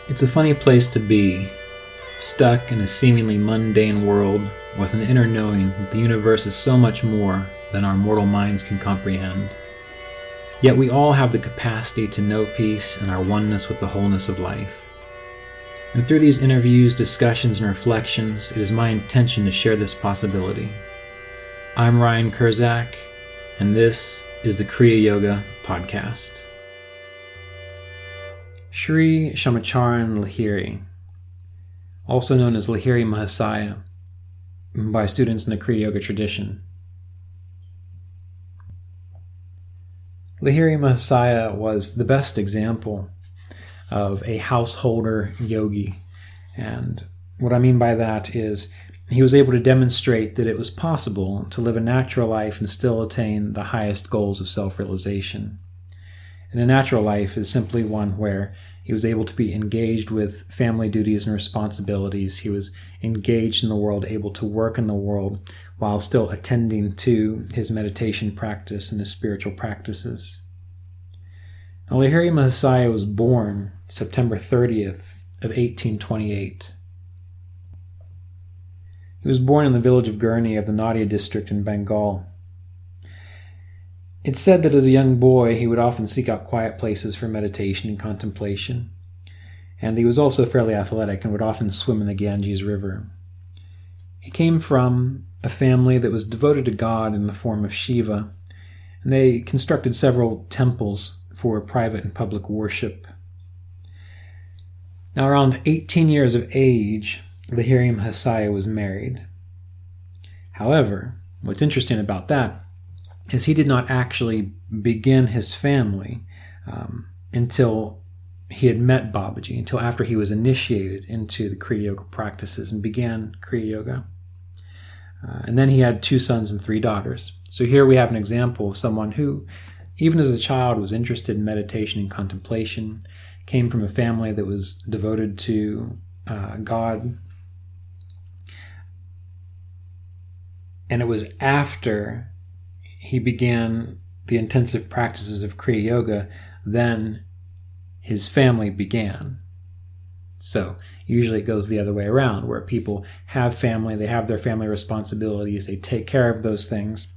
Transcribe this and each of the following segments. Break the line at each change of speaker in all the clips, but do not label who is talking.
It's a funny place to be, stuck in a seemingly mundane world with an inner knowing that the universe is so much more than our mortal minds can comprehend. Yet we all have the capacity to know peace and our oneness with the wholeness of life. And through these interviews, discussions, and reflections, it is my intention to share this possibility. I'm Ryan Kurczak, and this is the Kriya Yoga podcast. Sri Shamacharan Lahiri, also known as Lahiri Mahasaya by students in the Kriya Yoga tradition. Lahiri Mahasaya was the best example of a householder yogi, and what I mean by that is he was able to demonstrate that it was possible to live a natural life and still attain the highest goals of self-realization. And a natural life is simply one where he was able to be engaged with family duties and responsibilities. He was engaged in the world, able to work in the world, while still attending to his meditation practice and his spiritual practices. Now, Lahiri Mahasaya was born September 30th of 1828. He was born in the village of Gurney of the Nadia district in Bengal. It's said that as a young boy, he would often seek out quiet places for meditation and contemplation, and he was also fairly athletic and would often swim in the Ganges River. He came from a family that was devoted to God in the form of Shiva, and they constructed several temples for private and public worship. Now, around 18 years of age, Lahiri Mahasaya was married. However, what's interesting about that is he did not actually begin his family until he had met Babaji, until after he was initiated into the Kriya Yoga practices and began Kriya Yoga. And then he had 2 sons and 3 daughters. So here we have an example of someone who, even as a child, was interested in meditation and contemplation, came from a family that was devoted to God. And it was after he began the intensive practices of Kriya Yoga, then his family began. So usually it goes the other way around, where people have family, they have their family responsibilities, they take care of those things,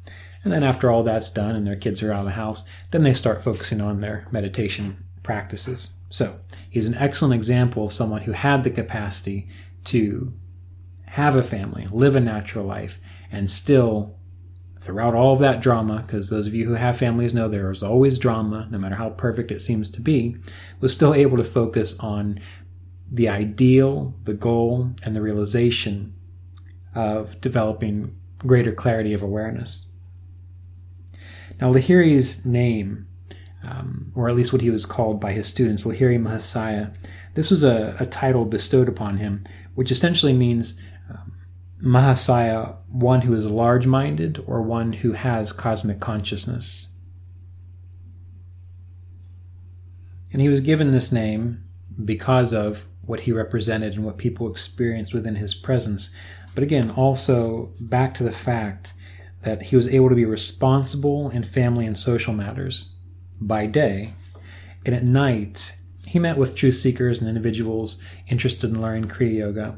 and then after all that's done and their kids are out of the house, then they start focusing on their meditation practices. So he's an excellent example of someone who had the capacity to have a family, live a natural life, and still, throughout all of that drama, because those of you who have families know there is always drama, no matter how perfect it seems to be, was still able to focus on the ideal, the goal, and the realization of developing greater clarity of awareness. Now, Lahiri's name, or at least what he was called by his students, Lahiri Mahasaya, this was a title bestowed upon him, which essentially means Mahasaya, one who is large-minded or one who has cosmic consciousness. And he was given this name because of what he represented and what people experienced within his presence. But again, also back to the fact that he was able to be responsible in family and social matters by day, and at night he met with truth seekers and individuals interested in learning Kriya Yoga.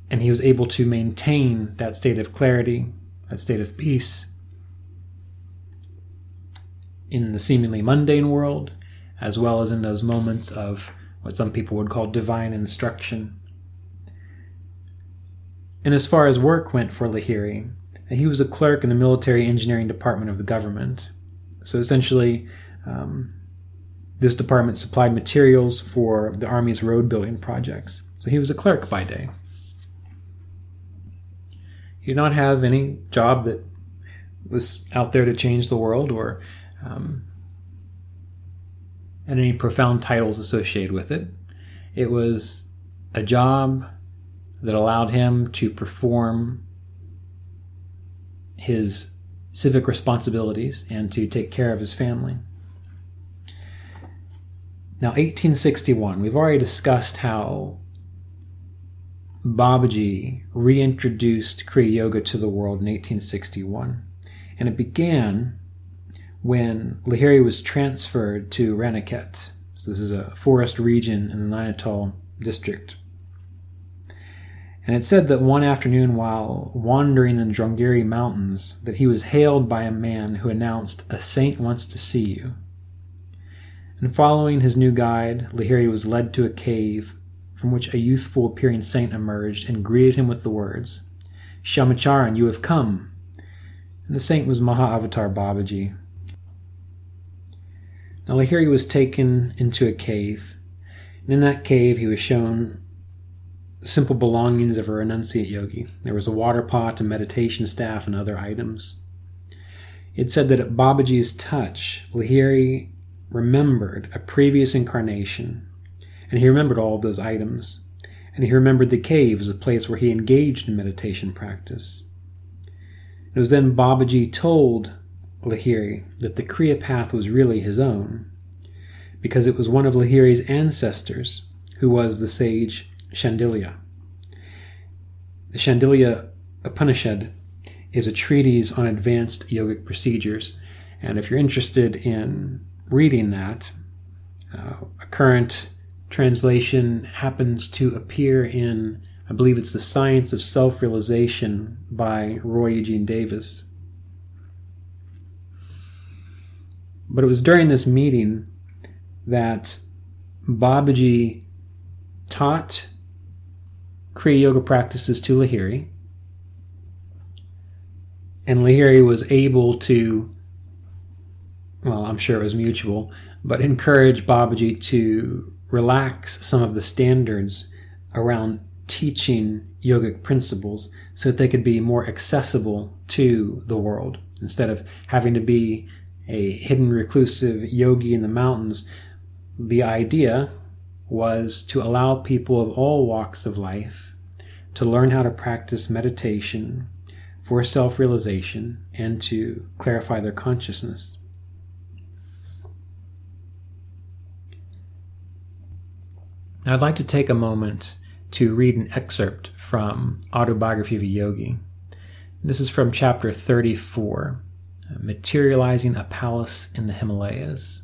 And he was able to maintain that state of clarity, that state of peace in the seemingly mundane world, as well as in those moments of what some people would call divine instruction. And as far as work went for Lahiri, he was a clerk in the military engineering department of the government. So essentially, this department supplied materials for the Army's road building projects. So he was a clerk by day. He did not have any job that was out there to change the world or had any profound titles associated with it. It was a job that allowed him to perform his civic responsibilities and to take care of his family. Now, 1861, we've already discussed how Babaji reintroduced Kriya Yoga to the world in 1861. And it began when Lahiri was transferred to Raniket. So this is a forest region in the Nainital district. And it said that one afternoon while wandering in the Drongiri Mountains, that he was hailed by a man who announced, "A saint wants to see you." And following his new guide, Lahiri was led to a cave from which a youthful appearing saint emerged and greeted him with the words, "Shamacharan, you have come." And the saint was Mahavatar Babaji. Now Lahiri was taken into a cave, and in that cave he was shown simple belongings of a renunciate yogi. There was a water pot, a meditation staff, and other items. It said that at Babaji's touch, Lahiri remembered a previous incarnation, and he remembered all of those items, and he remembered the cave as a place where he engaged in meditation practice. It was then Babaji told Lahiri that the Kriya path was really his own, because it was one of Lahiri's ancestors who was the sage Shandilya. The Shandilya Upanishad is a treatise on advanced yogic procedures, and if you're interested in reading that, a current translation happens to appear in, I believe it's The Science of Self-Realization by Roy Eugene Davis. But it was during this meeting that Babaji taught Kriya Yoga practices to Lahiri, and Lahiri was able to, well, I'm sure it was mutual, but encourage Babaji to relax some of the standards around teaching yogic principles so that they could be more accessible to the world. Instead of having to be a hidden reclusive yogi in the mountains, the idea was to allow people of all walks of life to learn how to practice meditation for self-realization and to clarify their consciousness. Now, I'd like to take a moment to read an excerpt from Autobiography of a Yogi. This is from chapter 34, Materializing a Palace in the Himalayas.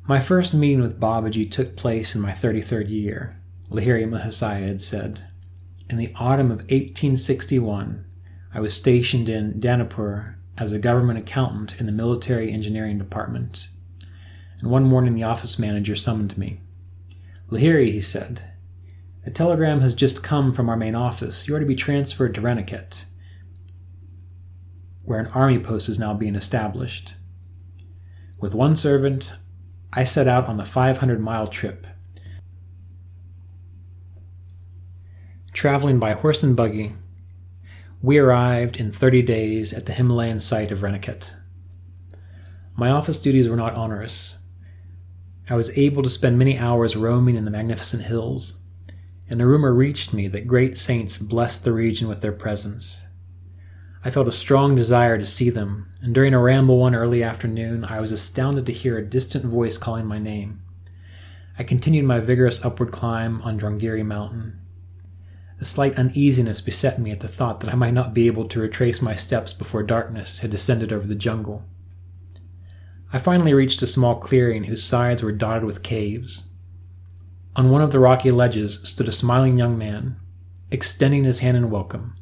My first meeting with Babaji took place in my 33rd year, Lahiri Mahasaya had said. In the autumn of 1861, I was stationed in Danapur as a government accountant in the military engineering department. And one morning the office manager summoned me. "Lahiri," he said, "a telegram has just come from our main office. You are to be transferred to Reniket, where an army post is now being established." With one servant, I set out on the 500-mile trip. Traveling by horse and buggy, we arrived in 30 days at the Himalayan site of Reniket. My office duties were not onerous. I was able to spend many hours roaming in the magnificent hills, and a rumor reached me that great saints blessed the region with their presence. I felt a strong desire to see them, and during a ramble one early afternoon, I was astounded to hear a distant voice calling my name. I continued my vigorous upward climb on Drongiri Mountain. A slight uneasiness beset me at the thought that I might not be able to retrace my steps before darkness had descended over the jungle. I finally reached a small clearing whose sides were dotted with caves. On one of the rocky ledges stood a smiling young man, extending his hand in welcome.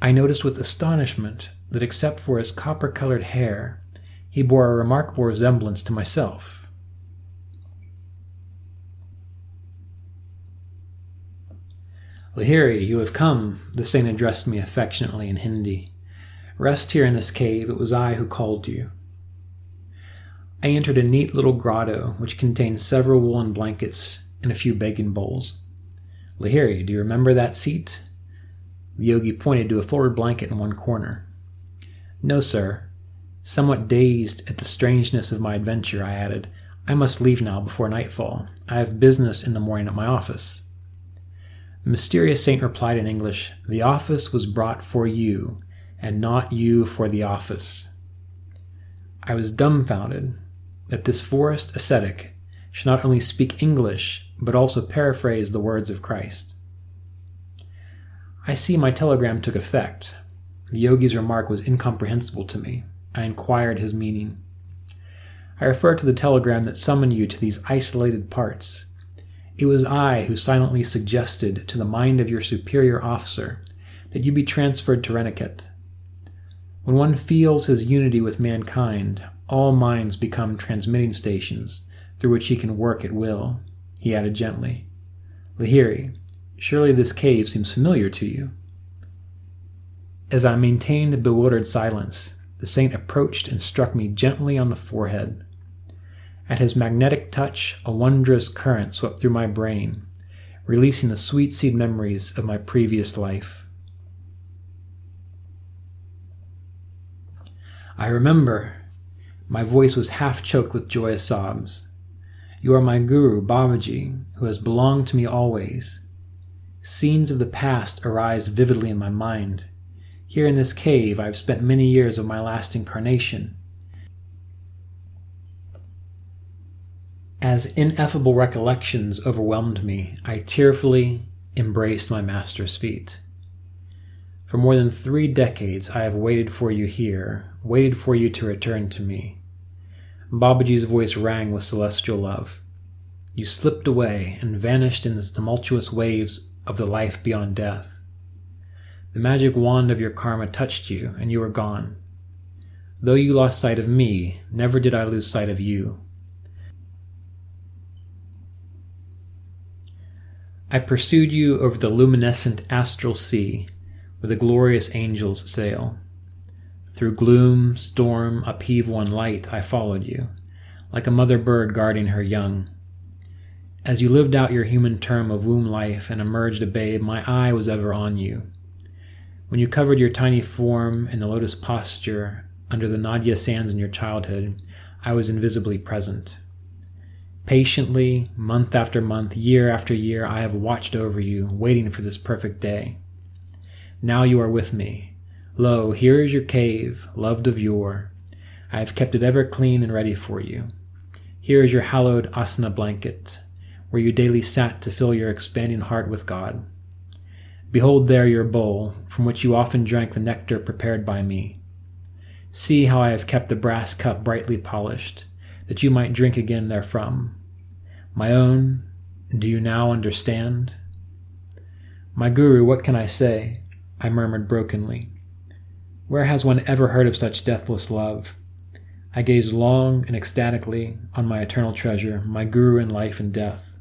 I noticed with astonishment that except for his copper-colored hair, he bore a remarkable resemblance to myself. "Lahiri, you have come," the saint addressed me affectionately in Hindi. "Rest here in this cave. It was I who called you." I entered a neat little grotto which contained several woolen blankets and a few begging bowls. "Lahiri, do you remember that seat?" The yogi pointed to a folded blanket in one corner. "No, sir." Somewhat dazed at the strangeness of my adventure, I added, "I must leave now before nightfall. I have business in the morning at my office." The mysterious saint replied in English, "The office was brought for you, and not you for the office." I was dumbfounded that this forest ascetic should not only speak English, but also paraphrase the words of Christ. I see my telegram took effect. The yogi's remark was incomprehensible to me. I inquired his meaning. I refer to the telegram that summoned you to these isolated parts. It was I who silently suggested to the mind of your superior officer that you be transferred to Reniket. When one feels his unity with mankind, all minds become transmitting stations through which he can work at will, he added gently. Lahiri, surely this cave seems familiar to you. As I maintained a bewildered silence, the saint approached and struck me gently on the forehead. At his magnetic touch, a wondrous current swept through my brain, releasing the sweet seed memories of my previous life. I remember. My voice was half choked with joyous sobs. You are my guru, Babaji, who has belonged to me always. Scenes of the past arise vividly in my mind. Here in this cave, I have spent many years of my last incarnation. As ineffable recollections overwhelmed me, I tearfully embraced my master's feet. For more than 3 decades, I have waited for you here, waited for you to return to me. Babaji's voice rang with celestial love. You slipped away and vanished in the tumultuous waves of the life beyond death. The magic wand of your karma touched you, and you were gone. Though you lost sight of me, never did I lose sight of you. I pursued you over the luminescent astral sea, where the glorious angels sail. Through gloom, storm, upheaval, and light, I followed you, like a mother bird guarding her young. As you lived out your human term of womb life and emerged a babe, my eye was ever on you. When you covered your tiny form in the lotus posture under the Nadia sands in your childhood, I was invisibly present. Patiently, month after month, year after year, I have watched over you, waiting for this perfect day. Now you are with me. Lo, here is your cave, loved of yore. I have kept it ever clean and ready for you. Here is your hallowed asana blanket, where you daily sat to fill your expanding heart with God. Behold there your bowl, from which you often drank the nectar prepared by me. See how I have kept the brass cup brightly polished, that you might drink again therefrom. My own, do you now understand? My guru, what can I say? I murmured brokenly. Where has one ever heard of such deathless love? I gazed long and ecstatically on my eternal treasure, my guru in life and death.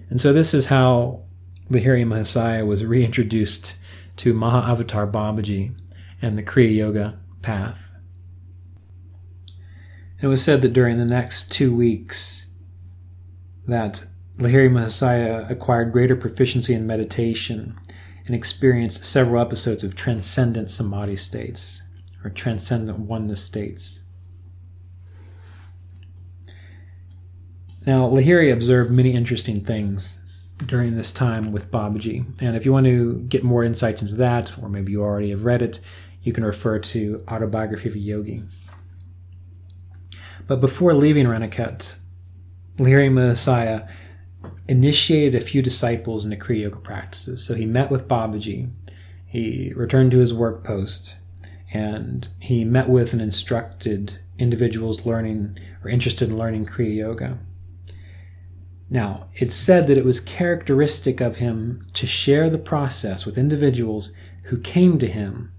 And so this is how Lahiri Mahasaya was reintroduced to Mahavatar Babaji and the Kriya Yoga path. It was said that during the next 2 weeks that Lahiri Mahasaya acquired greater proficiency in meditation and experienced several episodes of transcendent samadhi states, or transcendent oneness states. Now, Lahiri observed many interesting things during this time with Babaji, and if you want to get more insights into that, or maybe you already have read it, you can refer to Autobiography of a Yogi. But before leaving Reniket, Lahiri Mahasaya initiated a few disciples into Kriya Yoga practices. So he met with Babaji, he returned to his work post, and he met with and instructed individuals learning or interested in learning Kriya Yoga. Now, it's said that it was characteristic of him to share the process with individuals who came to him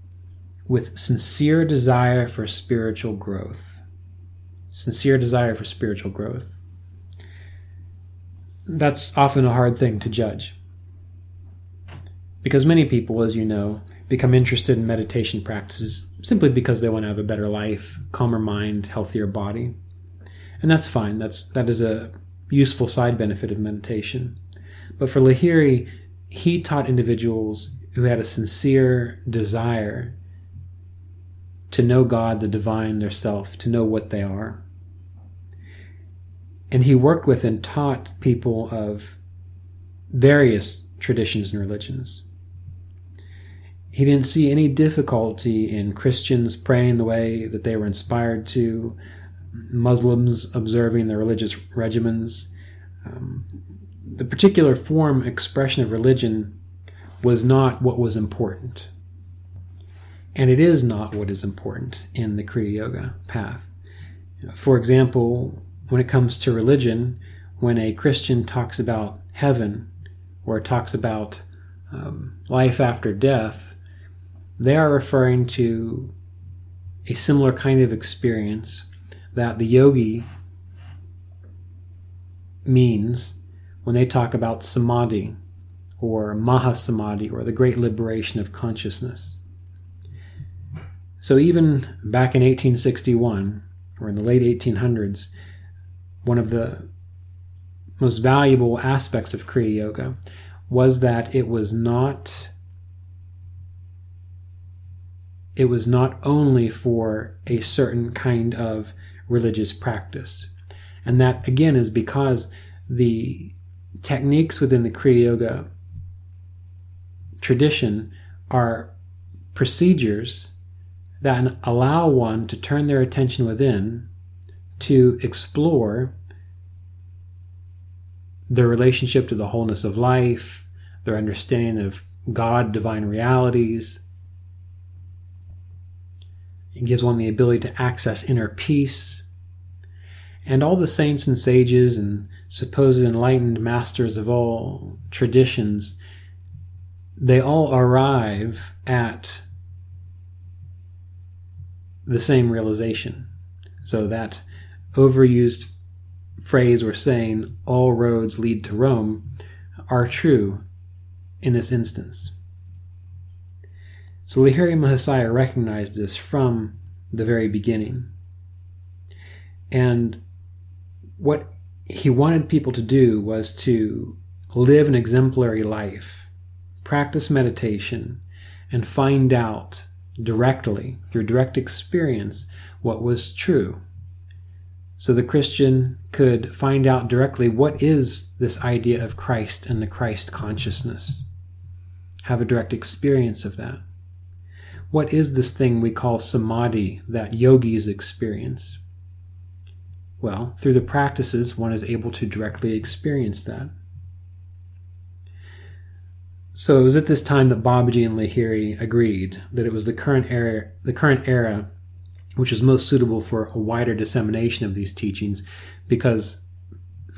with sincere desire for spiritual growth. Sincere desire for spiritual growth. That's often a hard thing to judge, because many people, as you know, become interested in meditation practices simply because they want to have a better life, calmer mind, healthier body. And that's fine. That is a useful side benefit of meditation. But for Lahiri, he taught individuals who had a sincere desire to know God, the divine, their self, to know what they are. And he worked with and taught people of various traditions and religions. He didn't see any difficulty in Christians praying the way that they were inspired to, Muslims observing their religious regimens. The particular form, expression of religion was not what was important. And it is not what is important in the Kriya Yoga path. For example, when it comes to religion, when a Christian talks about heaven or talks about life after death, they are referring to a similar kind of experience that the yogi means when they talk about samadhi or mahasamadhi or the great liberation of consciousness. So even back in 1861 or in the late 1800s, one of the most valuable aspects of Kriya Yoga was that it was not only for a certain kind of religious practice. And that, again, is because the techniques within the Kriya Yoga tradition are procedures that allow one to turn their attention within to explore their relationship to the wholeness of life, their understanding of God, divine realities. It gives one the ability to access inner peace. And all the saints and sages and supposed enlightened masters of all traditions, they all arrive at the same realization. So that overused phrase or saying, all roads lead to Rome, are true in this instance. So Lahiri Mahasaya recognized this from the very beginning. And what he wanted people to do was to live an exemplary life, practice meditation, and find out directly, through direct experience, what was true. So the Christian could find out directly what is this idea of Christ and the Christ consciousness. Have a direct experience of that. What is this thing we call samadhi that yogis experience? Well, through the practices, one is able to directly experience that. So it was at this time that Babaji and Lahiri agreed that it was the current era which was most suitable for a wider dissemination of these teachings because,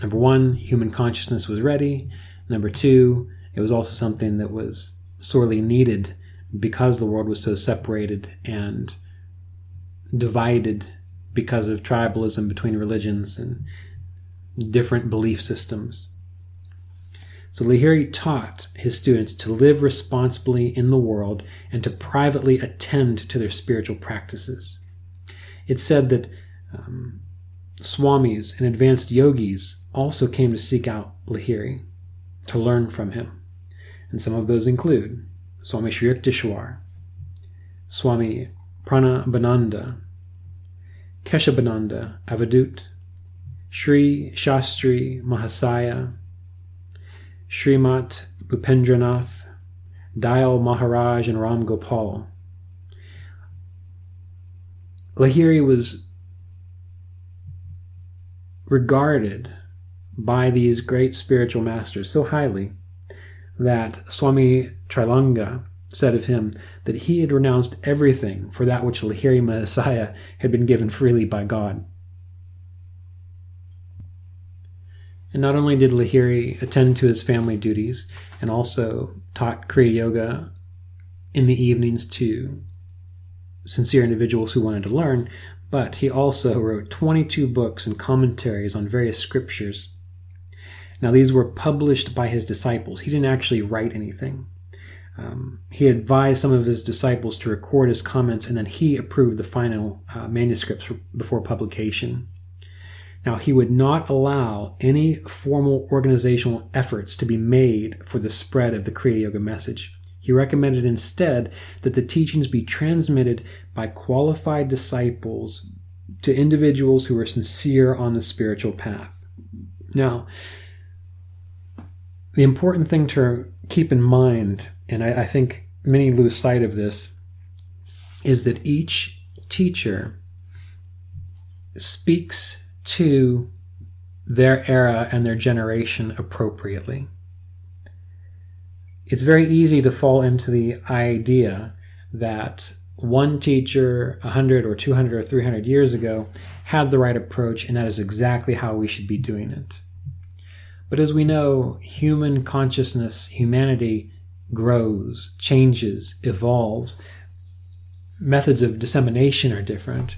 number one, human consciousness was ready. Number two, it was also something that was sorely needed because the world was so separated and divided because of tribalism between religions and different belief systems. So Lahiri taught his students to live responsibly in the world and to privately attend to their spiritual practices. It's said that swamis and advanced yogis also came to seek out Lahiri, to learn from him. And some of those include Swami Sri Yukteswar, Swami Pranabananda, Keshabananda Avadut, Sri Shastri Mahasaya, Srimat Bhupendranath, Dayal Maharaj, and Ram Gopal. Lahiri was regarded by these great spiritual masters so highly that Swami Trilanga said of him that he had renounced everything for that which Lahiri Mahasaya had been given freely by God. And not only did Lahiri attend to his family duties and also taught Kriya Yoga in the evenings to sincere individuals who wanted to learn, but he also wrote 22 books and commentaries on various scriptures. Now, these were published by his disciples. He didn't actually write anything. He advised some of his disciples to record his comments, and then he approved the final manuscripts before publication. Now, he would not allow any formal organizational efforts to be made for the spread of the Kriya Yoga message. He recommended instead that the teachings be transmitted by qualified disciples to individuals who were sincere on the spiritual path. Now, the important thing to keep in mind, and I think many lose sight of this, is that each teacher speaks to their era and their generation appropriately. It's very easy to fall into the idea that one teacher 100 or 200 or 300 years ago had the right approach, and that is exactly how we should be doing it. But as we know, human consciousness, humanity grows, changes, evolves. Methods of dissemination are different.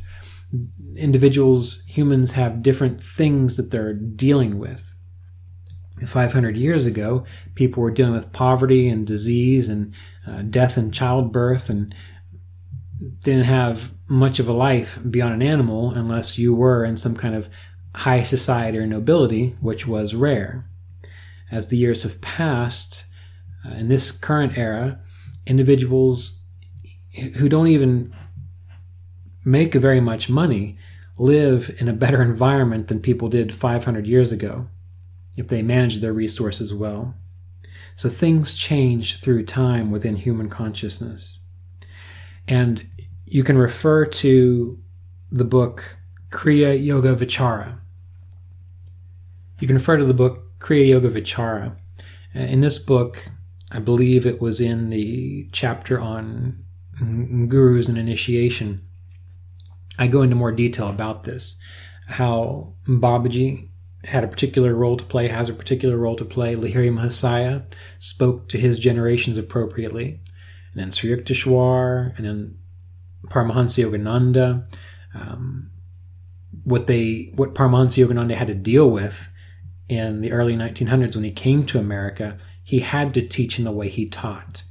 Individuals, humans have different things that they're dealing with. 500 years ago, people were dealing with poverty and disease and death and childbirth, and didn't have much of a life beyond an animal unless you were in some kind of high society or nobility, which was rare. As the years have passed, in this current era, individuals who don't even make very much money live in a better environment than people did 500 years ago, if they manage their resources well. So things change through time within human consciousness. And you can refer to the book Kriya Yoga Vichara. You can refer to the book Kriya Yoga Vichara. In this book, I believe it was in the chapter on gurus and initiation, I go into more detail about this, how Babaji had a particular role to play, has a particular role to play. Lahiri Mahasaya spoke to his generations appropriately. And then Sri Yukteswar, and then Paramahansa Yogananda. What Paramahansa Yogananda had to deal with in the early 1900s when he came to America, he had to teach in the way he taught.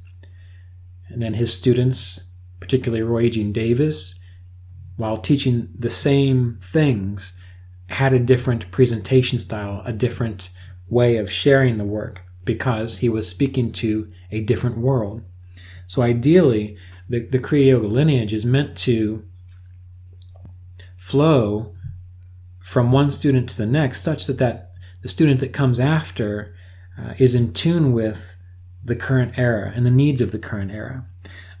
And then his students, particularly Roy Eugene Davis, while teaching the same things, had a different presentation style, a different way of sharing the work, because he was speaking to a different world. So ideally, the Kriya Yoga lineage is meant to flow from one student to the next, such that the student that comes after is in tune with the current era and the needs of the current era.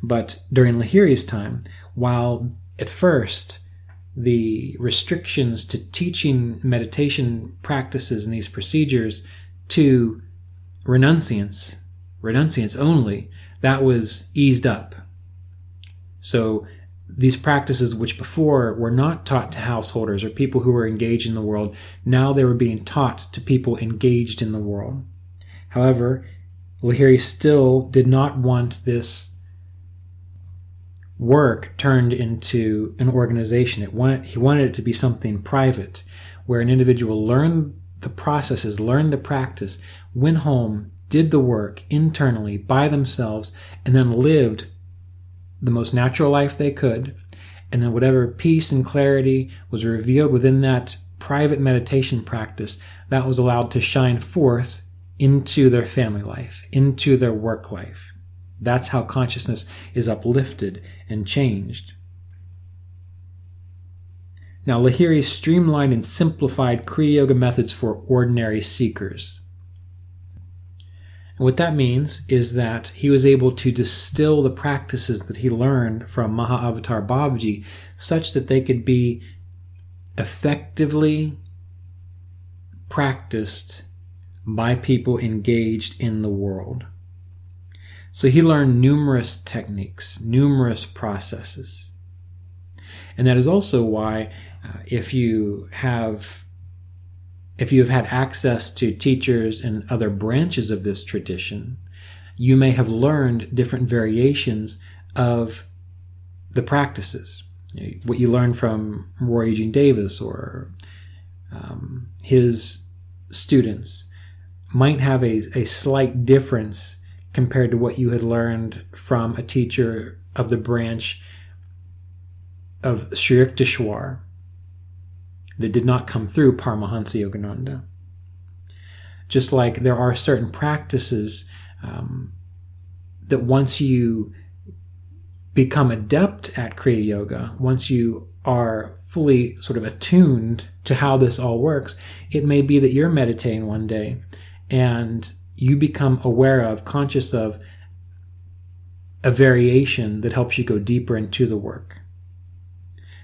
But during Lahiri's time, while at first the restrictions to teaching meditation practices and these procedures to renunciants only, that was eased up. So these practices, which before were not taught to householders or people who were engaged in the world, now they were being taught to people engaged in the world. However, Lahiri still did not want this work turned into an organization. He wanted it to be something private, where an individual learned the processes, learned the practice, went home, did the work internally by themselves, and then lived the most natural life they could. And then whatever peace and clarity was revealed within that private meditation practice, that was allowed to shine forth into their family life, into their work life. That's how consciousness is uplifted and changed. Now, Lahiri streamlined and simplified Kriya Yoga methods for ordinary seekers. And what that means is that he was able to distill the practices that he learned from Mahavatar Babaji such that they could be effectively practiced by people engaged in the world. So he learned numerous techniques, numerous processes. And that is also why if you have had access to teachers in other branches of this tradition, you may have learned different variations of the practices. What you learn from Roy Eugene Davis or his students might have a slight difference compared to what you had learned from a teacher of the branch of Sri Yukteswar that did not come through Paramahansa Yogananda. Just like there are certain practices that once you become adept at Kriya Yoga, once you are fully sort of attuned to how this all works, it may be that you're meditating one day and you become aware of, conscious of a variation that helps you go deeper into the work.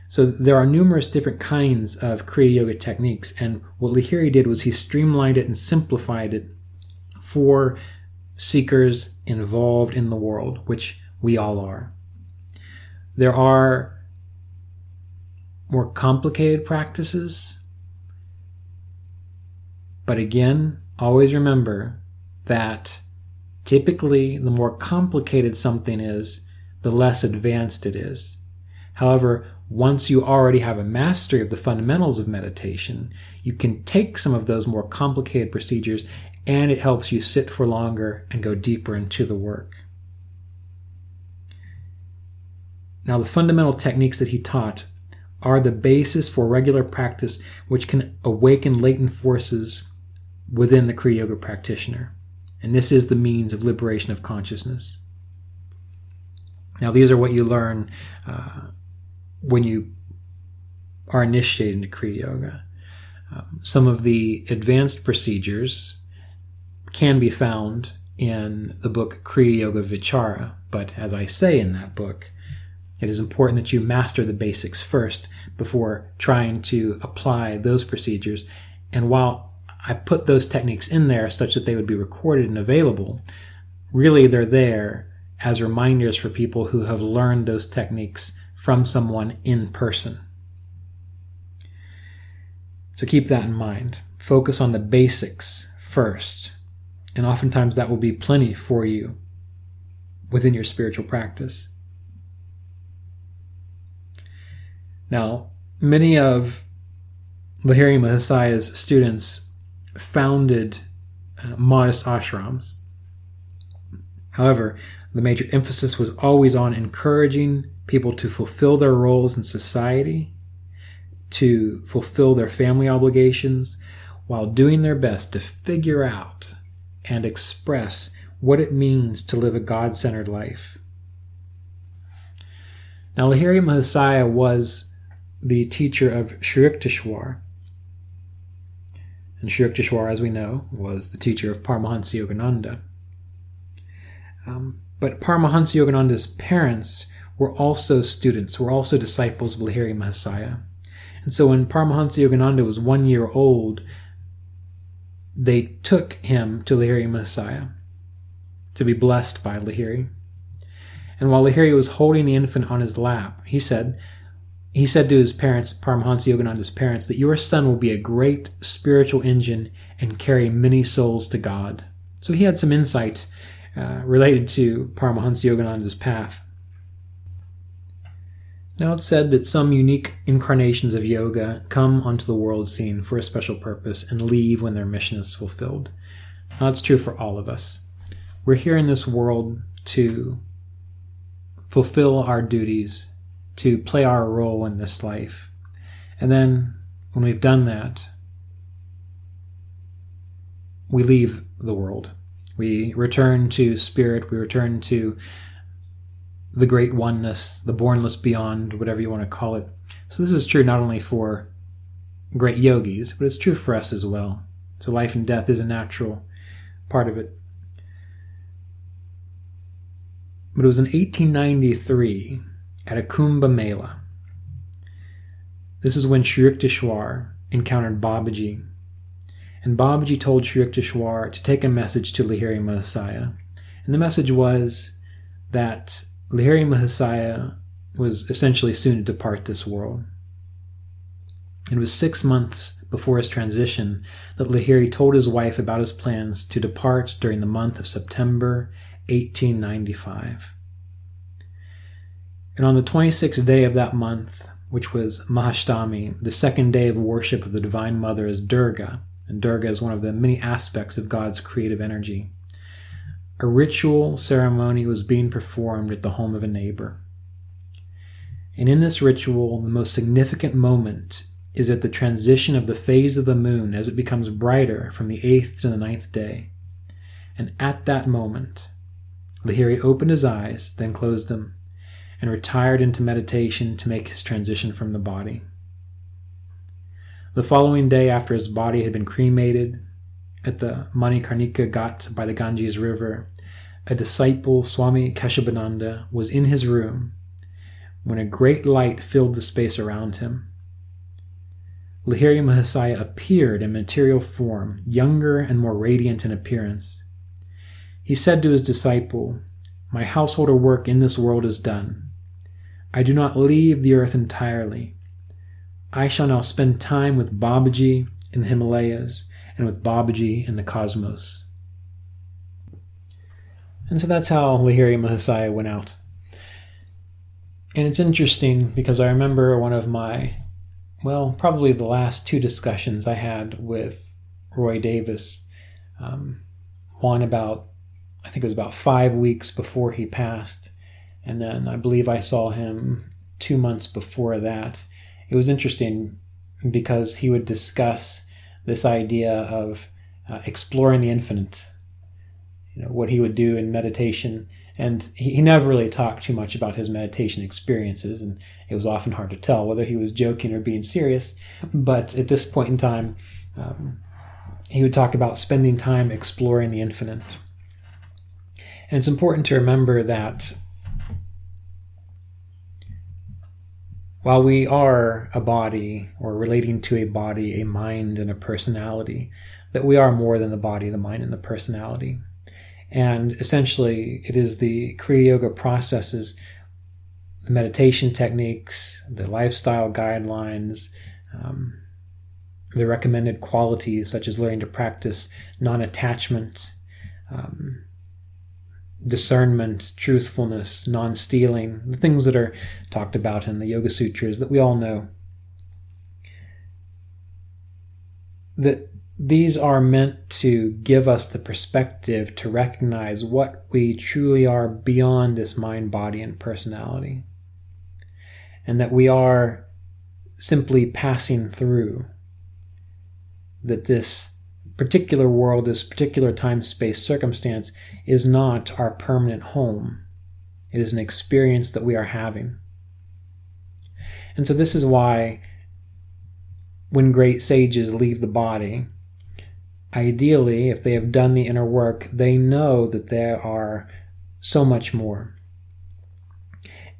So there are numerous different kinds of Kriya Yoga techniques, and what Lahiri did was he streamlined it and simplified it for seekers involved in the world, which we all are. There are more complicated practices, but again, always remember that typically the more complicated something is, the less advanced it is. However, once you already have a mastery of the fundamentals of meditation, you can take some of those more complicated procedures and it helps you sit for longer and go deeper into the work. Now, the fundamental techniques that he taught are the basis for regular practice, which can awaken latent forces within the Kriya Yoga practitioner. And this is the means of liberation of consciousness. Now, these are what you learn when you are initiated into Kriya Yoga. Some of the advanced procedures can be found in the book Kriya Yoga Vichara, but as I say in that book, it is important that you master the basics first before trying to apply those procedures. And while I put those techniques in there such that they would be recorded and available, really they're there as reminders for people who have learned those techniques from someone in person. So keep that in mind. Focus on the basics first, and oftentimes that will be plenty for you within your spiritual practice. Now, many of Lahiri Mahasaya's students founded modest ashrams. However, the major emphasis was always on encouraging people to fulfill their roles in society, to fulfill their family obligations, while doing their best to figure out and express what it means to live a God-centered life. Now, Lahiri Mahasaya was the teacher of Sri Yukteswar. And Sri Yukteswar, as we know, was the teacher of Paramahansa Yogananda. But Paramahansa Yogananda's parents were also students, were also disciples of Lahiri Mahasaya. And so when Paramahansa Yogananda was 1 year old, they took him to Lahiri Mahasaya to be blessed by Lahiri. And while Lahiri was holding the infant on his lap, he said to his parents, Paramahansa Yogananda's parents, that your son will be a great spiritual engine and carry many souls to God. So he had some insight related to Paramahansa Yogananda's path. Now it's said that some unique incarnations of yoga come onto the world scene for a special purpose and leave when their mission is fulfilled. Now that's true for all of us. We're here in this world to fulfill our duties, to play our role in this life. And then when we've done that, we leave the world. We return to spirit, we return to the great oneness, the bornless beyond, whatever you want to call it. So this is true not only for great yogis, but it's true for us as well. So life and death is a natural part of it. But it was in 1893 at a Kumbh Mela. This is when Sri Yukteswar encountered Babaji. And Babaji told Sri Yukteswar to take a message to Lahiri Mahasaya. And the message was that Lahiri Mahasaya was essentially soon to depart this world. It was 6 months before his transition that Lahiri told his wife about his plans to depart during the month of September 1895. And on the 26th day of that month, which was Mahashtami, the second day of worship of the Divine Mother as Durga, and Durga is one of the many aspects of God's creative energy, a ritual ceremony was being performed at the home of a neighbor. And in this ritual, the most significant moment is at the transition of the phase of the moon as it becomes brighter from the 8th to the 9th day. And at that moment, Lahiri opened his eyes, then closed them, and retired into meditation to make his transition from the body. The following day, after his body had been cremated at the Manikarnika Ghat by the Ganges River, a disciple, Swami Keshabananda, was in his room when a great light filled the space around him. Lahiri Mahasaya appeared in material form, younger and more radiant in appearance. He said to his disciple, "My householder work in this world is done. I do not leave the earth entirely. I shall now spend time with Babaji in the Himalayas and with Babaji in the cosmos. And so that's how Lahiri Mahasaya went out. And it's interesting because I remember one of my, probably the last two discussions I had with Roy Davis. One about, I think it was about 5 weeks before he passed. And then I believe I saw him 2 months before that. It was interesting because he would discuss this idea of exploring the infinite, what he would do in meditation. And he never really talked too much about his meditation experiences, and it was often hard to tell whether he was joking or being serious. But at this point in time, he would talk about spending time exploring the infinite. And it's important to remember that while we are a body, or relating to a body, a mind, and a personality, that we are more than the body, the mind, and the personality. And essentially, it is the Kriya Yoga processes, the meditation techniques, the lifestyle guidelines, the recommended qualities, such as learning to practice non-attachment, discernment, truthfulness, non-stealing, the things that are talked about in the Yoga Sutras that we all know. That these are meant to give us the perspective to recognize what we truly are beyond this mind, body, and personality. And that we are simply passing through. That this particular world, this particular time, space, circumstance is not our permanent home. It is an experience that we are having. And so this is why when great sages leave the body, ideally, if they have done the inner work, they know that there are so much more.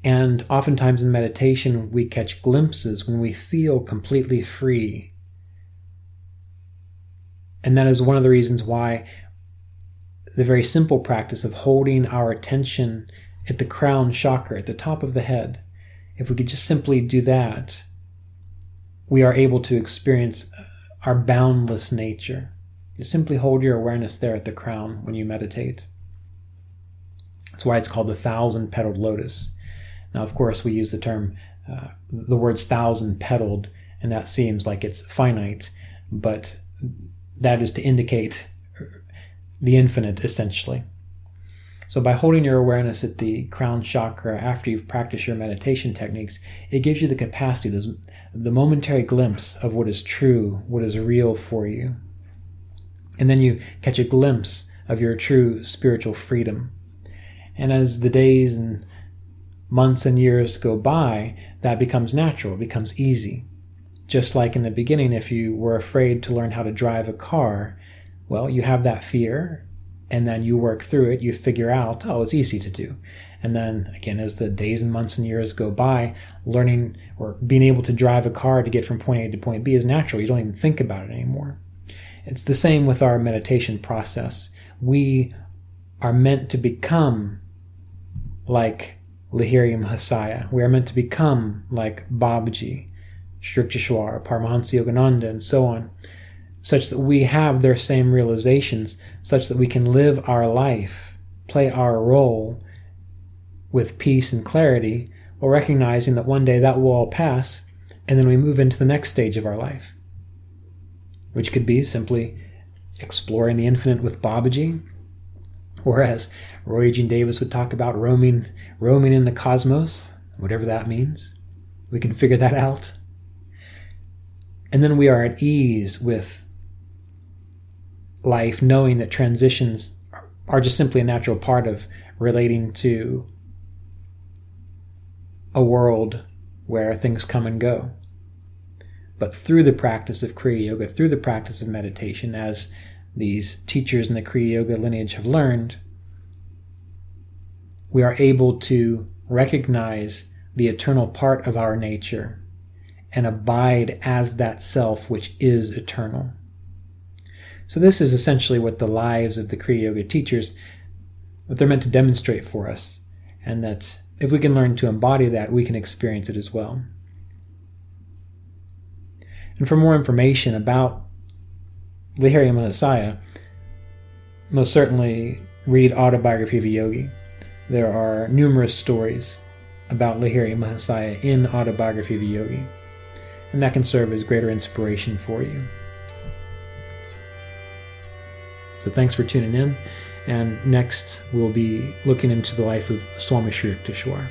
And oftentimes in meditation, we catch glimpses when we feel completely free. And that is one of the reasons why the very simple practice of holding our attention at the crown chakra, at the top of the head, if we could just simply do that, we are able to experience our boundless nature. You simply hold your awareness there at the crown when you meditate. That's why it's called the 1,000-petaled lotus. Now, of course, we use the term, the words 1,000-petaled, and that seems like it's finite, but that is to indicate the infinite, essentially. So by holding your awareness at the crown chakra after you've practiced your meditation techniques, it gives you the capacity, the momentary glimpse of what is true, what is real for you. And then you catch a glimpse of your true spiritual freedom. And as the days and months and years go by, that becomes natural, it becomes easy. Just like in the beginning, if you were afraid to learn how to drive a car, well, you have that fear, and then you work through it, you figure out, it's easy to do. And then, again, as the days and months and years go by, learning or being able to drive a car to get from point A to point B is natural. You don't even think about it anymore. It's the same with our meditation process. We are meant to become like Lahiri Mahasaya. We are meant to become like Babaji, Kurczak, Paramahansa Yogananda, and so on, such that we have their same realizations, such that we can live our life, play our role with peace and clarity, while recognizing that one day that will all pass, and then we move into the next stage of our life, which could be simply exploring the infinite with Babaji, or as Roy Eugene Davis would talk about, roaming in the cosmos, whatever that means. We can figure that out. And then we are at ease with life, knowing that transitions are just simply a natural part of relating to a world where things come and go. But through the practice of Kriya Yoga, through the practice of meditation, as these teachers in the Kriya Yoga lineage have learned, we are able to recognize the eternal part of our nature and abide as that self which is eternal. So this is essentially what the lives of the Kriya Yoga teachers, what they're meant to demonstrate for us, and that if we can learn to embody that, we can experience it as well. And for more information about Lahiri Mahasaya, most certainly read Autobiography of a Yogi. There are numerous stories about Lahiri Mahasaya in Autobiography of a Yogi, and that can serve as greater inspiration for you. So thanks for tuning in, and next we'll be looking into the life of Swami Shri Yukteswar.